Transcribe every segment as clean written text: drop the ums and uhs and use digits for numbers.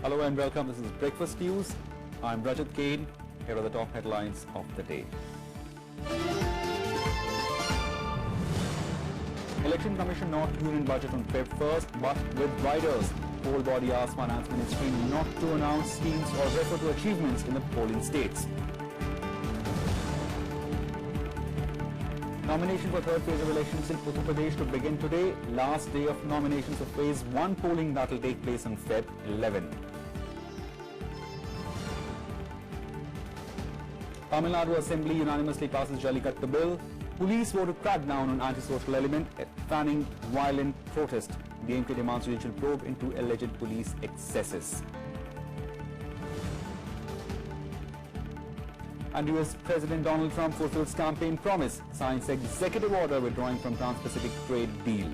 Hello and welcome. This is Breakfast News. I'm Rajat Kane. Here are the top headlines of the day. Election Commission not union budget on Feb 1st, but with riders. Poll body asks Finance Ministry not to announce schemes or refer to achievements in the polling states. Nomination for third phase of elections in Uttar Pradesh to begin today. Last day of nominations for phase 1 polling that will take place on Feb 11. Tamil Nadu Assembly unanimously passes Jallikattu bill. Police vote to crack down on antisocial element, fanning violent protest. DMK demands judicial probe into alleged police excesses. And US President Donald Trump fulfills campaign promise, signs executive order withdrawing from Trans-Pacific trade deal.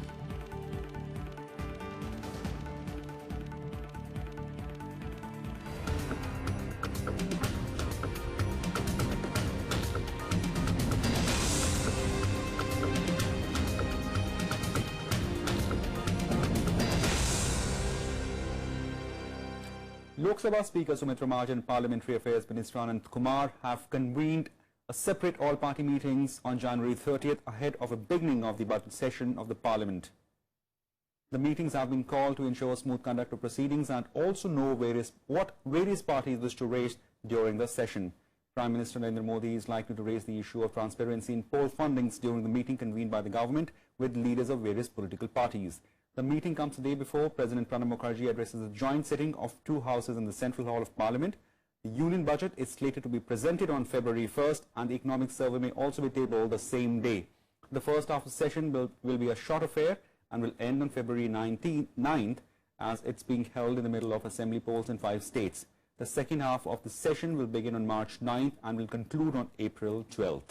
Lok Sabha Speaker Sumitra Maharaj and Parliamentary Affairs Minister Anant Kumar have convened a separate all-party meetings on January 30th ahead of the beginning of the budget session of the Parliament. The meetings have been called to ensure smooth conduct of proceedings and also know what various parties wish to raise during the session. Prime Minister Narendra Modi is likely to raise the issue of transparency in poll fundings during the meeting convened by the government with leaders of various political parties. The meeting comes the day before President Pranab Mukherjee addresses a joint sitting of two houses in the Central Hall of Parliament. The union budget is slated to be presented on February 1st and the economic survey may also be tabled the same day. The first half of the session will be a short affair and will end on February 9th as it's being held in the middle of assembly polls in 5 states. The second half of the session will begin on March 9th and will conclude on April 12th.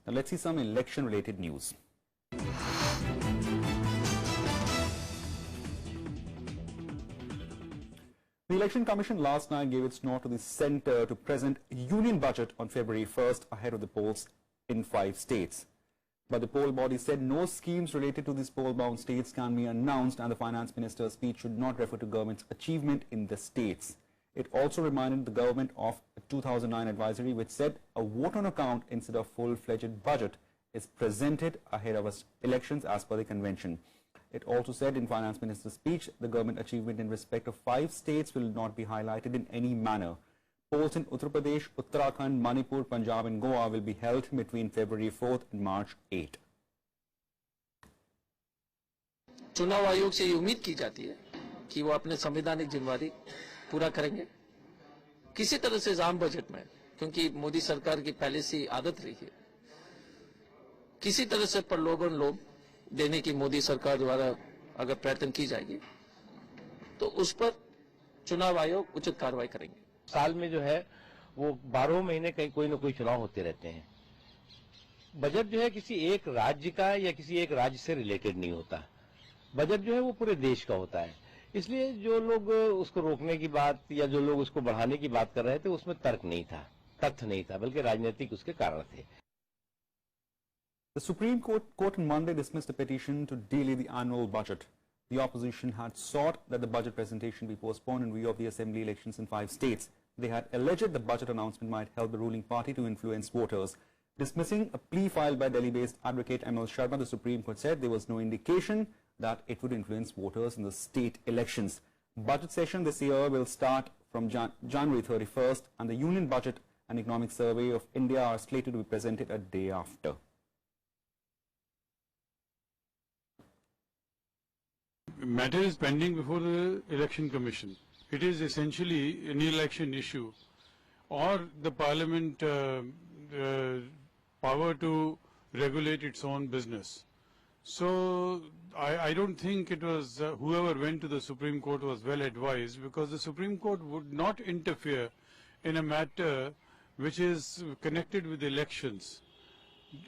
Now let's see some election-related news. The Election Commission last night gave its nod to the centre to present union budget on February 1st ahead of the polls in 5 states. But the poll body said no schemes related to these poll-bound states can be announced and the Finance Minister's speech should not refer to government's achievement in the states. It also reminded the government of a 2009 advisory which said a vote on account instead of full-fledged budget is presented ahead of elections as per the convention. It also said in Finance Minister's speech the government achievement in respect of 5 states will not be highlighted in any manner. Polls in Uttar Pradesh, Uttarakhand, Manipur, Punjab and Goa will be held between February 4th and March 8th. चुनाव आयोग से ये उम्मीद की जाती है कि वो अपने संवैधानिक जिम्मेदारी पूरा करेंगे किसी तरह से जाम बजट में, क्योंकि मोदी सरकार की पहले से आदत रही है किसी तरह से प्रलोभन लोभ देने की मोदी सरकार द्वारा अगर प्रयत्न की जाएगी तो उस पर चुनाव आयोग उचित कार्रवाई करेंगे। साल में जो है वो 12 महीने कहीं कोई न कोई चुनाव होते रहते हैं। बजट जो है किसी एक राज्य का या किसी एक राज्य से रिलेटेड नहीं होता। बजट जो है वो पूरे देश का होता है। इसलिए जो लोग उसको रोकने की बात या जो लोग उसको बढ़ाने की बात कर रहे थे उसमें तर्क नहीं था, तथ्य नहीं था, बल्कि राजनीतिक उसके कारण थे। The Supreme Court on Monday dismissed a petition to delay the annual budget. The opposition had sought that the budget presentation be postponed in view of the assembly elections in 5 states. They had alleged the budget announcement might help the ruling party to influence voters. Dismissing a plea filed by Delhi-based advocate ML Sharma, the Supreme Court said there was no indication that it would influence voters in the state elections. Budget session this year will start from January 31st and the Union Budget and Economic Survey of India are slated to be presented a day after. Matter is pending before the Election Commission. It is essentially an election issue or the Parliament power to regulate its own business. So I don't think it was whoever went to the Supreme Court was well advised, because the Supreme Court would not interfere in a matter which is connected with elections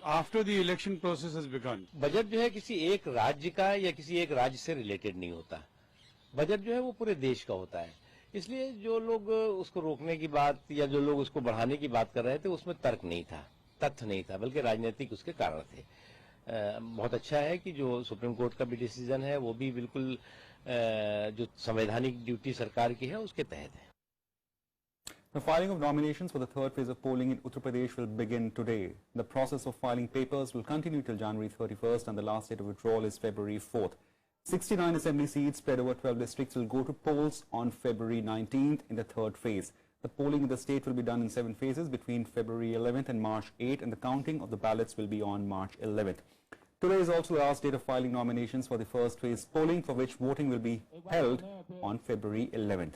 after the election process has begun. Budget जो है किसी एक राज्य का या किसी एक राज्य से रिलेटेड नहीं होता। बजट जो है वो पूरे देश का होता है। इसलिए जो लोग उसको रोकने की बात या जो लोग उसको बढ़ाने की बात कर रहे थे उसमें तर्क नहीं था, तथ्य नहीं था, बल्कि राजनीतिक उसके कारण थे। बहुत अच्छा है कि जो सुप्रीम कोर्ट का भी डिसीजन है वो भी बिल्कुल जो संवैधानिक ड्यूटी सरकार की है उसके तहत है। The filing of nominations for the third phase of polling in Uttar Pradesh will begin today. The process of filing papers will continue till January 31st and the last date of withdrawal is February 4th. 69 assembly seats spread over 12 districts will go to polls on February 19th in the third phase. The polling in the state will be done in 7 phases between February 11th and March 8th, and the counting of the ballots will be on March 11th. Today is also the last date of filing nominations for the first phase polling, for which voting will be held on February 11th.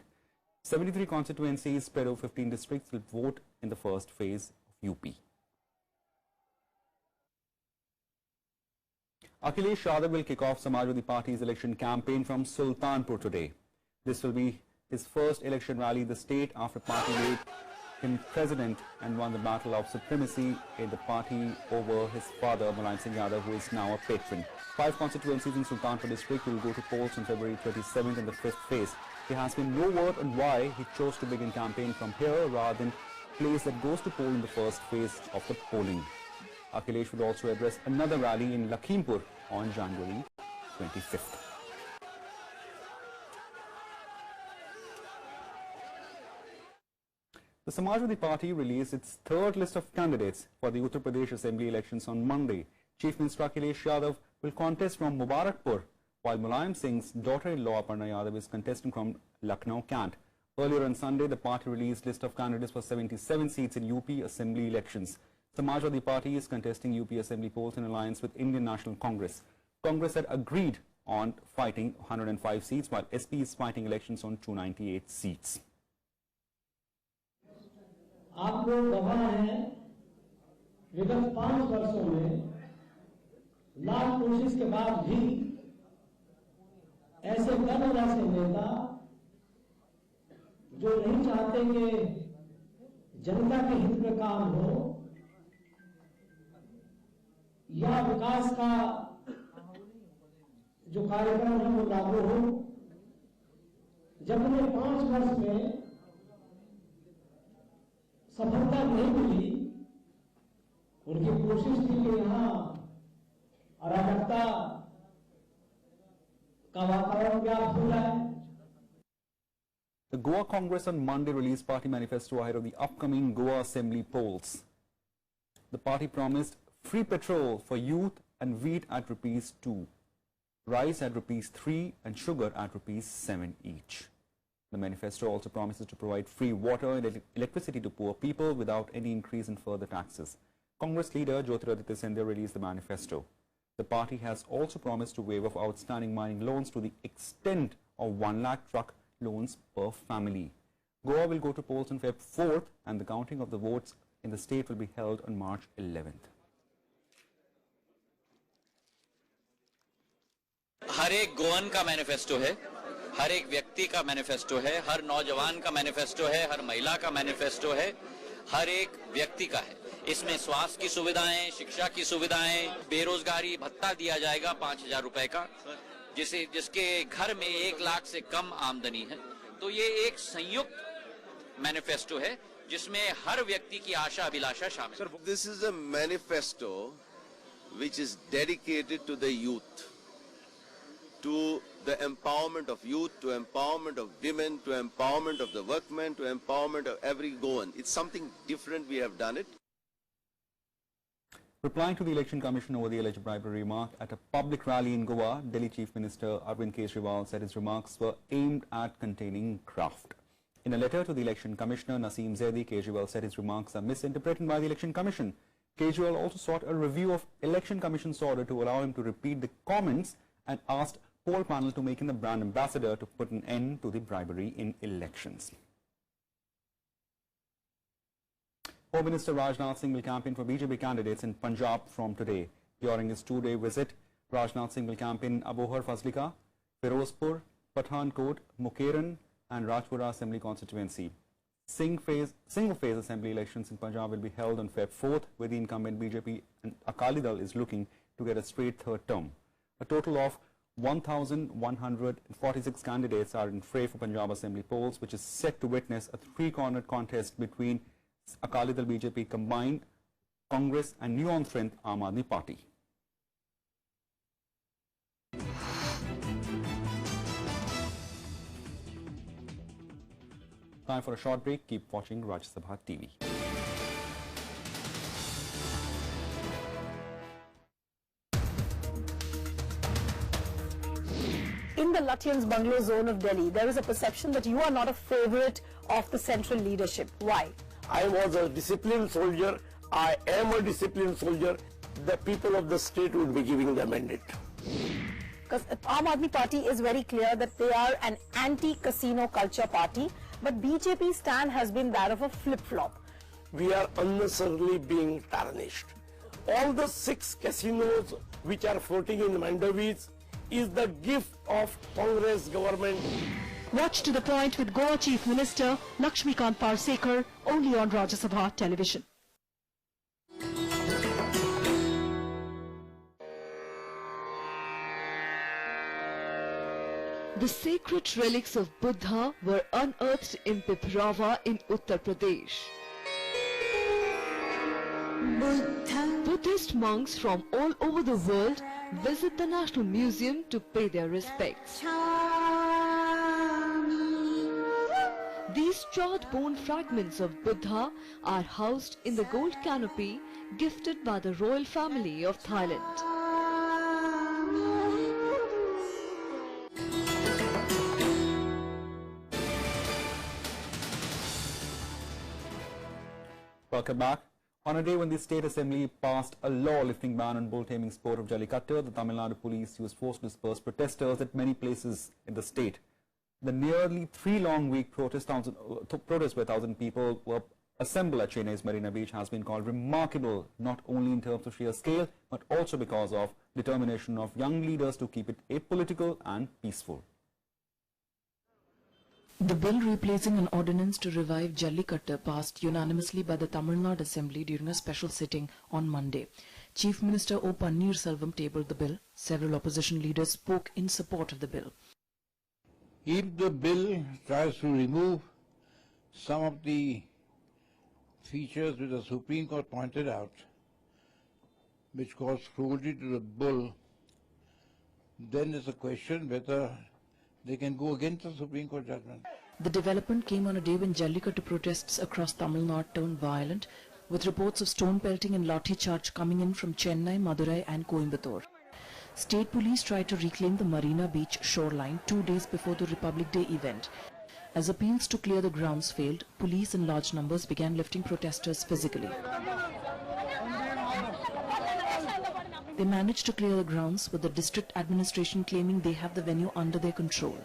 73 constituencies spread over 15 districts will vote in the first phase of UP. Akhilesh Yadav will kick off Samajwadi Party's election campaign from Sultanpur today. This will be his first election rally in the state after party made him president and won the battle of supremacy in the party over his father, Mulayam Singh Yadav, who is now a patron. 5 constituencies in Sultanpur district will go to polls on February 27th in the 5th phase. There has been no word on why he chose to begin campaign from here rather than place that goes to poll in the first phase of the polling. Akhilesh will also address another rally in Lakhimpur on January 25th. The Samajwadi Party released its third list of candidates for the Uttar Pradesh Assembly elections on Monday. Chief Minister Akhilesh Yadav will contest from Mubarakpur, while Mulayam Singh's daughter-in-law Aparna Yadav is contesting from Lucknow Cant. Earlier on Sunday, the party released list of candidates for 77 seats in UP Assembly elections. Samajwadi Party is contesting UP Assembly polls in alliance with Indian National Congress. Congress had agreed on fighting 105 seats, while SP is fighting elections on 298 seats. आप लोग गवाह हैं, विगत 5 वर्षों में लाख कोशिश के बाद भी ऐसे दल और ऐसे नेता जो नहीं चाहते कि जनता के हित में काम हो या विकास का जो कार्यक्रम है वो लागू हो, जब उन्हें 5 वर्ष में सफलता नहीं मिली, उनकी कोशिश थी कि यहाँ अराजकता का वातावरण व्याप्त हो जाए। The Goa Congress on Monday released party manifesto ahead of the upcoming Goa Assembly polls. The party promised free petrol for youth and wheat at ₹2, rice at ₹3 and sugar at ₹7 each. The manifesto also promises to provide free water and electricity to poor people without any increase in further taxes. Congress leader Jyotiraditya Scindia released the manifesto. The party has also promised to waive off outstanding mining loans to the extent of 1 lakh truck loans per family. Goa will go to polls on Feb 4th and the counting of the votes in the state will be held on March 11th. हर एक गोवन का manifesto है, हर एक व्यक्ति का manifesto है, हर नौजवान का manifesto है, हर महिला का मैनिफेस्टो है, हर एक व्यक्ति का है। इसमें स्वास्थ्य की सुविधाएं, शिक्षा की सुविधाएं, बेरोजगारी भत्ता दिया जाएगा 5,000 रुपए का, जिसके घर में 1 लाख से कम आमदनी है। तो ये एक संयुक्त मैनिफेस्टो है जिसमें हर व्यक्ति की आशा अभिलाषा शामिल है। This is a manifesto which is dedicated to the youth, to the empowerment of youth, to empowerment of women, to empowerment of the workmen, to empowerment of every Goan. It's something different. We have done it. Replying to the Election Commission over the alleged bribery remark at a public rally in Goa, Delhi Chief Minister Arvind Kejriwal said his remarks were aimed at containing graft. In a letter to the Election Commissioner Naseem Zaidi, Kejriwal said his remarks are misinterpreted by the Election Commission. Kejriwal also sought a review of Election Commission's order to allow him to repeat the comments and asked poll panel to make him the brand ambassador to put an end to the bribery in elections. Home Minister Rajnath Singh will campaign for BJP candidates in Punjab from today. During his 2-day visit, Rajnath Singh will campaign in Abohar Fazlika, Firozpur, Pathankot, Mukeran and Rajpura Assembly constituency. Single-phase assembly elections in Punjab will be held on Feb 4th, where the incumbent BJP and Akali Dal is looking to get a straight third term. A total of 1,146 candidates are in fray for Punjab Assembly polls, which is set to witness a 3-cornered contest between Akali Dal BJP combined Congress and new on strength Aam Aadmi Party. Time for a short break. Keep watching Rajya Sabha TV. In the Lutyens bungalow zone of Delhi, there is a perception that you are not a favorite of the central leadership. Why? I was a disciplined soldier. I am a disciplined soldier. The people of the state would be giving the mandate. Because Aam Aadmi Party is very clear that they are an anti-casino culture party, but BJP's stand has been that of a flip-flop. We are unnecessarily being tarnished. All the 6 casinos which are floating in Mandavis is the gift of Congress government. Watch To The Point with Goa Chief Minister Lakshmikant Parsekar only on Rajya Sabha television. The sacred relics of Buddha were unearthed in Piprava in Uttar Pradesh. Buddhist monks from all over the world visit the National Museum to pay their respects. These charred bone fragments of Buddha are housed in the gold canopy gifted by the royal family of Thailand. Welcome back. On a day when the State Assembly passed a law lifting ban on bull-taming sport of Jallikattu, the Tamil Nadu police used force to disperse protesters at many places in the state. The nearly 3-long week protest where 1,000 people were assembled at Chennai's Marina Beach has been called remarkable, not only in terms of sheer scale, but also because of determination of young leaders to keep it apolitical and peaceful. The bill replacing an ordinance to revive Jallikattu passed unanimously by the Tamil Nadu Assembly during a special sitting on Monday. Chief Minister O. Pannirselvam tabled the bill. Several opposition leaders spoke in support of the bill. If the bill tries to remove some of the features which the Supreme Court pointed out, which cause cruelty to the bull, then there's a question whether they can go against the Supreme Court judgment. The development came on a day when Jallikattu protests across Tamil Nadu turned violent, with reports of stone pelting and lathi charge coming in from Chennai, Madurai and Coimbatore. State police tried to reclaim the Marina Beach shoreline 2 days before the Republic Day event. As appeals to clear the grounds failed, police in large numbers began lifting protesters physically. They managed to clear the grounds, with the district administration claiming they have the venue under their control.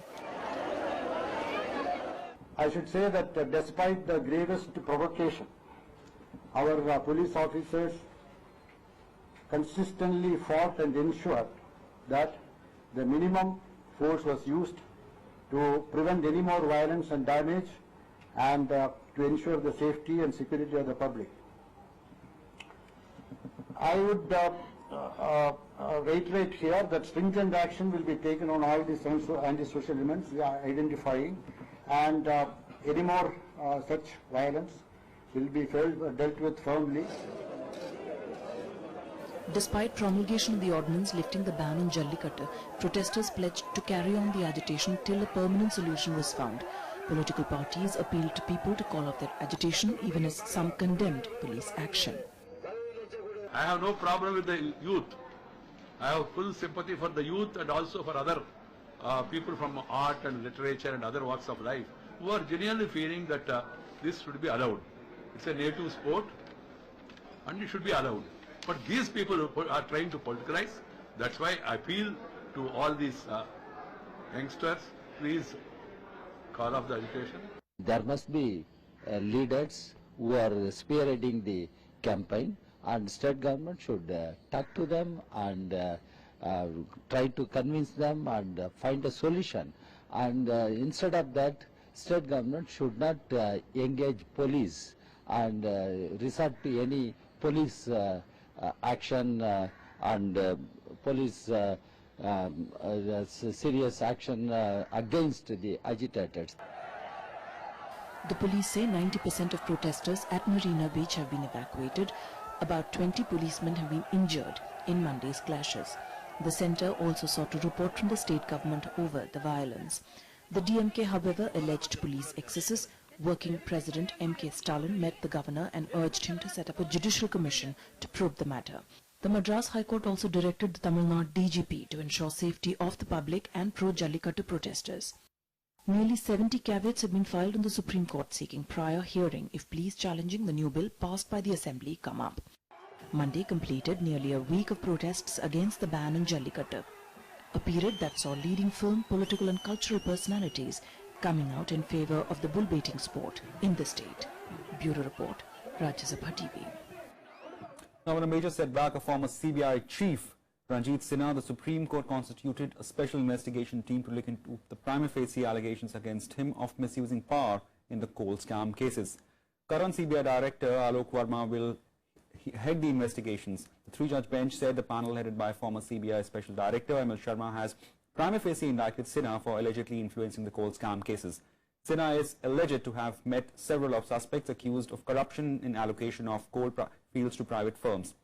I should say that despite the gravest provocation, our police officers consistently fought and ensured that the minimum force was used to prevent any more violence and damage and to ensure the safety and security of the public. I would reiterate here that stringent action will be taken on all these antisocial elements we are identifying, and any more such violence will be dealt with firmly. Despite promulgation of the ordinance lifting the ban on Jallikattu, protesters pledged to carry on the agitation till a permanent solution was found. Political parties appealed to people to call off their agitation, even as some condemned police action. I have no problem with the youth. I have full sympathy for the youth and also for other people from art and literature and other walks of life who are genuinely feeling that this should be allowed. It's a native sport and it should be allowed. But these people are trying to politicize. That's why I appeal to all these youngsters, please call off the agitation. There must be leaders who are spearheading the campaign, and state government should talk to them and try to convince them and find a solution. And instead of that, state government should not engage police and resort to any police action and police serious action against the agitators. The police say 90% of protesters at Marina Beach have been evacuated. About 20 policemen have been injured in Monday's clashes. The centre also sought a report from the state government over the violence. The DMK, however, alleged police excesses. Working President M.K. Stalin met the governor and urged him to set up a judicial commission to probe the matter. The Madras High Court also directed the Tamil Nadu DGP to ensure safety of the public and pro-Jallikattu protesters. Nearly 70 caveats have been filed on the Supreme Court seeking prior hearing if pleas challenging the new bill passed by the Assembly come up. Monday completed nearly a week of protests against the ban on Jallikattu, a period that saw leading film, political and cultural personalities coming out in favour of the bull baiting sport in the state. Bureau Report, Rajya Sabha TV. Now, in a major setback, a former CBI chief, Ranjit Sinha, the Supreme Court constituted a special investigation team to look into the prima facie allegations against him of misusing power in the coal scam cases. Current CBI Director Alok Verma will head the investigations. The three-judge bench said the panel headed by former CBI Special Director Emil Sharma has prima facie indicted Sinha for allegedly influencing the coal scam cases. Sinha is alleged to have met several of suspects accused of corruption in allocation of coal fields to private firms.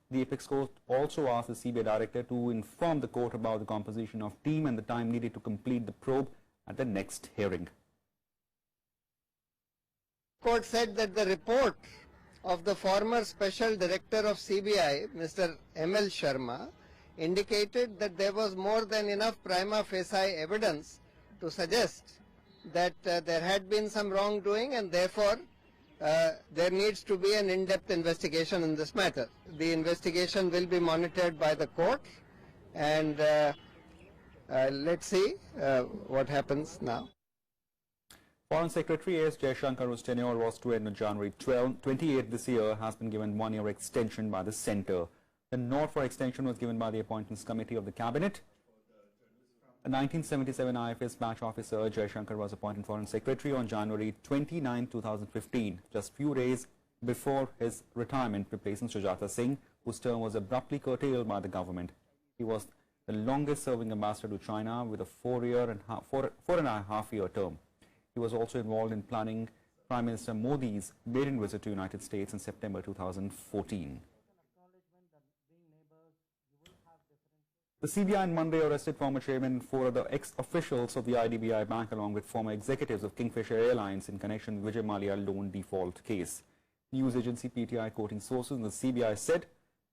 The Apex Court also asked the CBI Director to inform the court about the composition of team and the time needed to complete the probe at the next hearing. Court said that the report of the former Special Director of CBI, Mr. M.L. Sharma, indicated that there was more than enough prima facie evidence to suggest that there had been some wrongdoing and therefore there needs to be an in-depth investigation in this matter. The investigation will be monitored by the court and let's see what happens now. Foreign Secretary S. Jaishankar, whose tenure was to end on January 28 this year, has been given one-year extension by the centre. The nod for extension was given by the Appointments Committee of the Cabinet. A 1977 IFS batch officer, Jaishankar was appointed Foreign Secretary on January 29, 2015, just few days before his retirement, replacing Sujata Singh, whose term was abruptly curtailed by the government. He was the longest-serving ambassador to China with a four and a half year term. He was also involved in planning Prime Minister Modi's maiden visit to the United States in September 2014. The CBI on Monday arrested former chairman and four other ex-officials of the IDBI Bank along with former executives of Kingfisher Airlines in connection with Vijay Mallya loan default case. News agency PTI quoting sources in the CBI said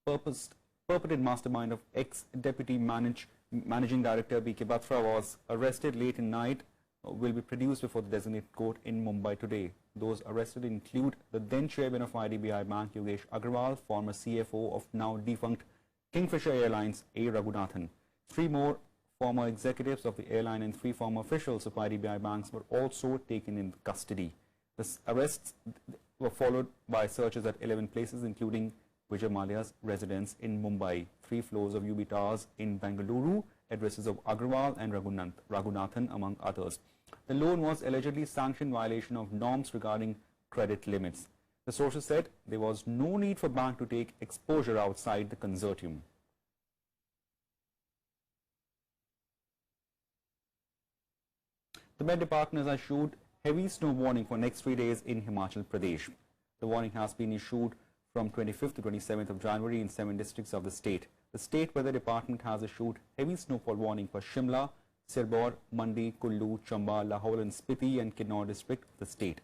purported mastermind of ex-deputy managing director B.K. Batra was arrested late in night will be produced before the designated court in Mumbai today. Those arrested include the then chairman of IDBI Bank Yogesh Agrawal, former CFO of now defunct Kingfisher Airlines A. Raghunathan. Three more former executives of the airline and three former officials of IDBI banks were also taken in custody. The arrests were followed by searches at 11 places, including Vijay Mallya's residence in Mumbai, 3 floors of UB Towers in Bengaluru, addresses of Agrawal and Raghunathan, among others. The loan was allegedly sanctioned violation of norms regarding credit limits. The sources said there was no need for bank to take exposure outside the consortium. The Met Department has issued heavy snow warning for next 3 days in Himachal Pradesh. The warning has been issued from 25th to 27th of January in 7 districts of the state. The State Weather Department has issued heavy snowfall warning for Shimla, Sirbor, Mandi, Kullu, Chamba, Lahore and Spiti and Kinnaur district of the state.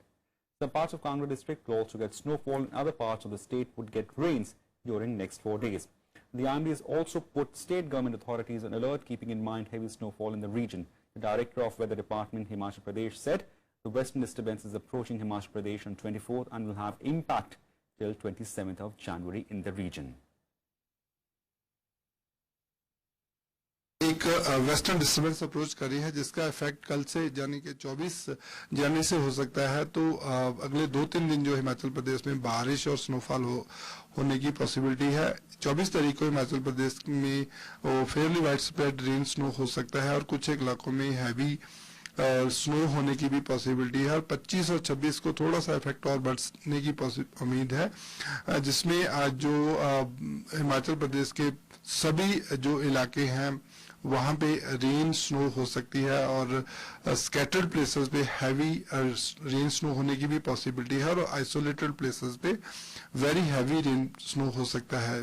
Some parts of Kangra district will also get snowfall and other parts of the state would get rains during next 4 days. The IMD has also put state government authorities on alert, keeping in mind heavy snowfall in the region. The Director of Weather Department Himachal Pradesh said the western disturbance is approaching Himachal Pradesh on 24th and will have impact till 27th of January in the region. एक western disturbance approach कर रही है जिसका effect कल से यानी कि 24 जनवरी से हो सकता है। तो अगले 2-3 दिन जो हिमाचल प्रदेश में बारिश और स्नोफॉल होने की पॉसिबिलिटी है। 24 तारीख को हिमाचल प्रदेश में Fairlie wide spread rain snow हो सकता है और कुछ एक इलाकों में हैवी स्नो होने की भी पॉसिबिलिटी है और 25 और 26 को थोड़ा सा इफेक्ट और बढ़ने की उम्मीद है, जिसमें जो हिमाचल प्रदेश के सभी जो इलाके हैं वहाँ पे रेन स्नो हो सकती है और स्कैटर्ड प्लेसेस पे हैवी रेन स्नो होने की भी पॉसिबिलिटी है और आइसोलेटेड प्लेसेस पे वेरी हैवी रेन स्नो हो सकता है।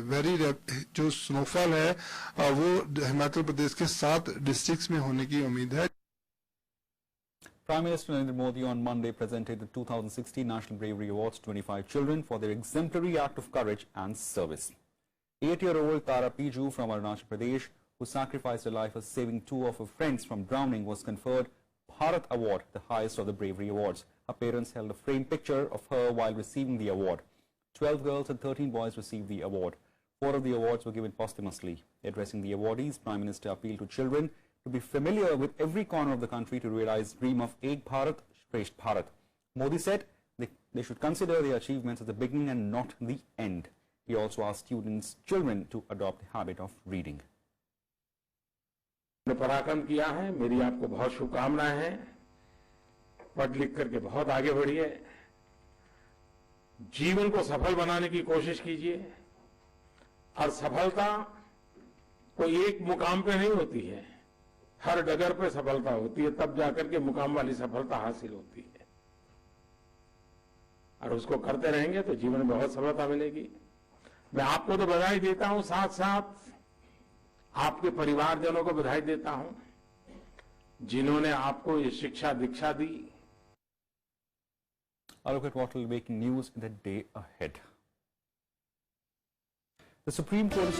जो स्नोफॉल है वो हिमाचल प्रदेश के 7 डिस्ट्रिक्ट्स में होने की उम्मीद है। Prime Minister Narendra Modi on Monday presented the 2016 National Bravery Awards to 25 children for their exemplary act of courage and service. 8-year-old Tara Piju from Arunachal Pradesh, who sacrificed her life for saving 2 of her friends from drowning, was conferred Bharat Award, the highest of the bravery awards. Her parents held a framed picture of her while receiving the award. 12 girls and 13 boys received the award. 4 of the awards were given posthumously. Addressing the awardees, Prime Minister appealed to children to be familiar with every corner of the country to realize the dream of Ek Bharat, Shresth Bharat. Modi said they should consider their achievements as the beginning and not the end. He also asked children to adopt the habit of reading. पराक्रम किया है, मेरी आपको बहुत शुभकामनाएं हैं। पढ़ लिख करके बहुत आगे बढ़िए, जीवन को सफल बनाने की कोशिश कीजिए और सफलता कोई एक मुकाम पे नहीं होती है, हर डगर पे सफलता होती है, तब जाकर के मुकाम वाली सफलता हासिल होती है और उसको करते रहेंगे तो जीवन में बहुत सफलता मिलेगी। मैं आपको तो बधाई देता हूं, साथ साथ आपके परिवारजनों को बधाई देता हूं जिन्होंने आपको ये शिक्षा दीक्षा दी। I'll look at what will be making news in the day ahead. The Supreme Court is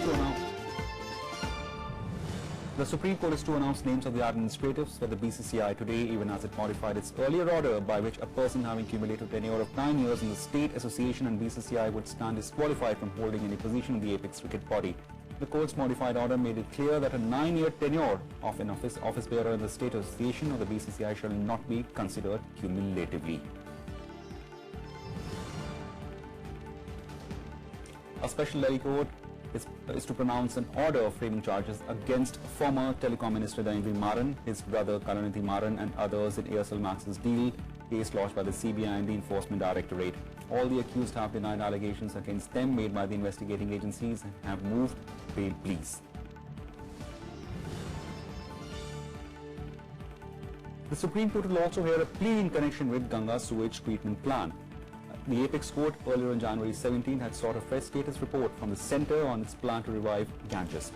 to announce names of the administrators for the BCCI today, even as it modified its earlier order by which a person having cumulative tenure of 9 years in the State Association and BCCI would stand disqualified from holding any position in the apex cricket body. The court's modified order made it clear that a 9-year tenure of an office bearer in the State Association or the BCCI shall not be considered cumulatively. A special Delhi court is to pronounce an order framing charges against former Telecom Minister Danivir Maran, his brother Kalanidhi Maran and others in Aircel Max's deal case lodged by the CBI and the Enforcement Directorate. All the accused have denied allegations against them made by the investigating agencies and have moved bail pleas. The Supreme Court will also hear a plea in connection with Ganga sewage treatment plan. The Apex Court earlier on January 17 had sought a fresh status report from the centre on its plan to revive Ganges.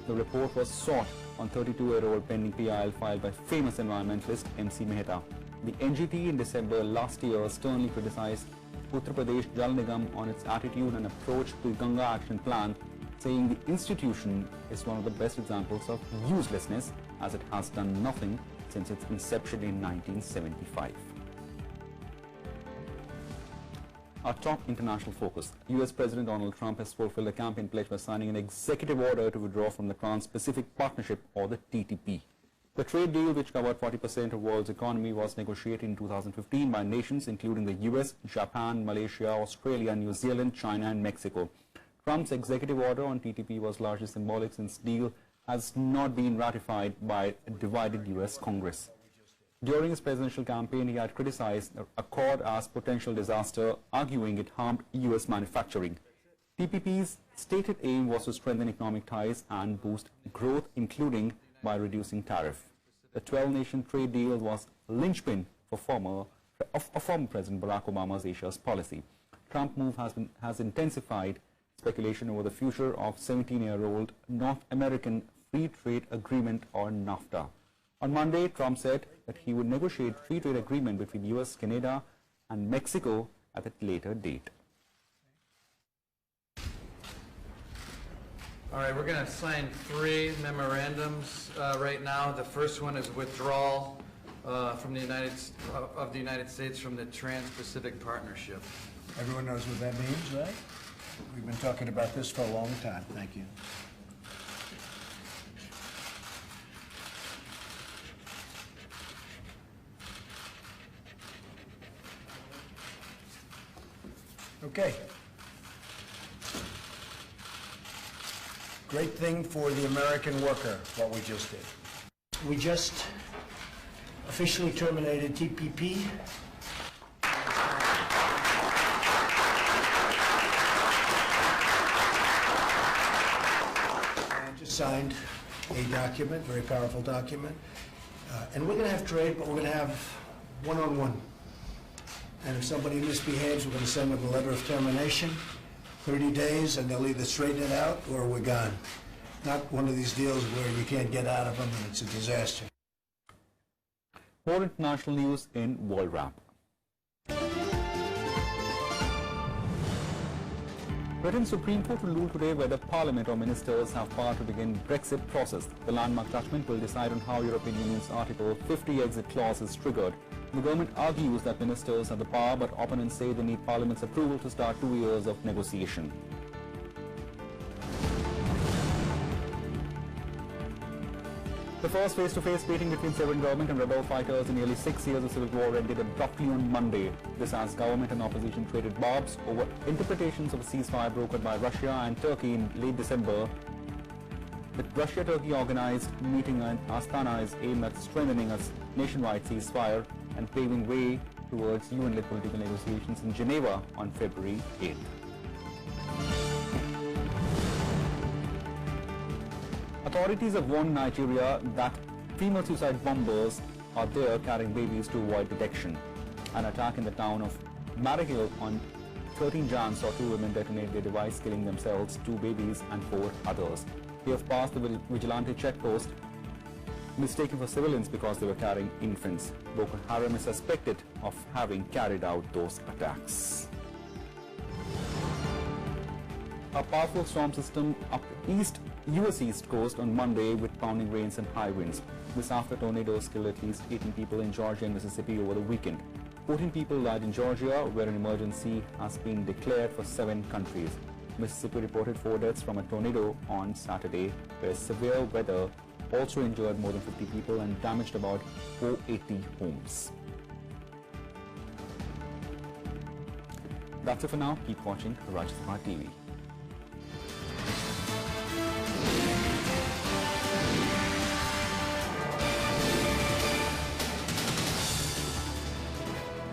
The report was sought on 32-year-old pending PIL filed by famous environmentalist MC Mehta. The NGT in December last year sternly criticized Uttar Pradesh Jal Nigam on its attitude and approach to the Ganga Action Plan, saying the institution is one of the best examples of uselessness as it has done nothing since its inception in 1975. Our top international focus. US President Donald Trump has fulfilled a campaign pledge by signing an executive order to withdraw from the Trans-Pacific Partnership or the TPP. The trade deal, which covered 40% of the world's economy, was negotiated in 2015 by nations including the US, Japan, Malaysia, Australia, New Zealand, China and Mexico. Trump's executive order on TPP was largely symbolic since the deal has not been ratified by a divided US Congress. During his presidential campaign, he had criticized the accord as potential disaster, arguing it harmed US manufacturing. TPP's stated aim was to strengthen economic ties and boost growth, including by reducing tariff. The 12-nation trade deal was a linchpin for former President Barack Obama's Asia's policy. Trump's move has intensified speculation over the future of 17-year-old North American Free Trade Agreement or NAFTA. On Monday, Trump said that he would negotiate free trade agreement between US, Canada and Mexico at a later date. All right, we're going to sign 3 memorandums right now. The first one is withdrawal from the United States from the Trans-Pacific Partnership. Everyone knows what that means, right? We've been talking about this for a long time. Thank you. Okay. Great thing for the American worker, what we just did. We just officially terminated TPP. And just signed a document, very powerful document. And we're going to have trade, but we're going to have one-on-one. And if somebody misbehaves, we're going to send them a letter of termination, 30 days, and they'll either straighten it out or we're gone. Not one of these deals where you can't get out of them and it's a disaster. More international news in World Wrap. Britain's Supreme Court will rule today whether Parliament or ministers have power to begin Brexit process. The landmark judgment will decide on how European Union's Article 50 exit clause is triggered. The government argues that ministers have the power, but opponents say they need Parliament's approval to start 2 years of negotiation. The first face-to-face meeting between Syrian government and rebel fighters in nearly 6 years of civil war ended abruptly on Monday. This as government and opposition traded barbs over interpretations of a ceasefire brokered by Russia and Turkey in late December. The Russia-Turkey organized meeting in Astana is aimed at strengthening a nationwide ceasefire and paving way towards UN-led political negotiations in Geneva on February 8th. Authorities have warned Nigeria that female suicide bombers are there carrying babies to avoid detection. An attack in the town of Marigil on 13 Jan saw 2 women detonate their device, killing themselves, 2 babies and 4 others. They have passed the vigilante checkpost, mistaken for civilians because they were carrying infants. Boko Haram is suspected of having carried out those attacks. A powerful storm system up US East Coast on Monday with pounding rains and high winds. This after tornadoes killed at least 18 people in Georgia and Mississippi over the weekend. 14 people died in Georgia, where an emergency has been declared for 7 countries. Mississippi reported 4 deaths from a tornado on Saturday, where severe weather also injured more than 50 people and damaged about 480 homes. That's it for now. Keep watching Rajasthan TV.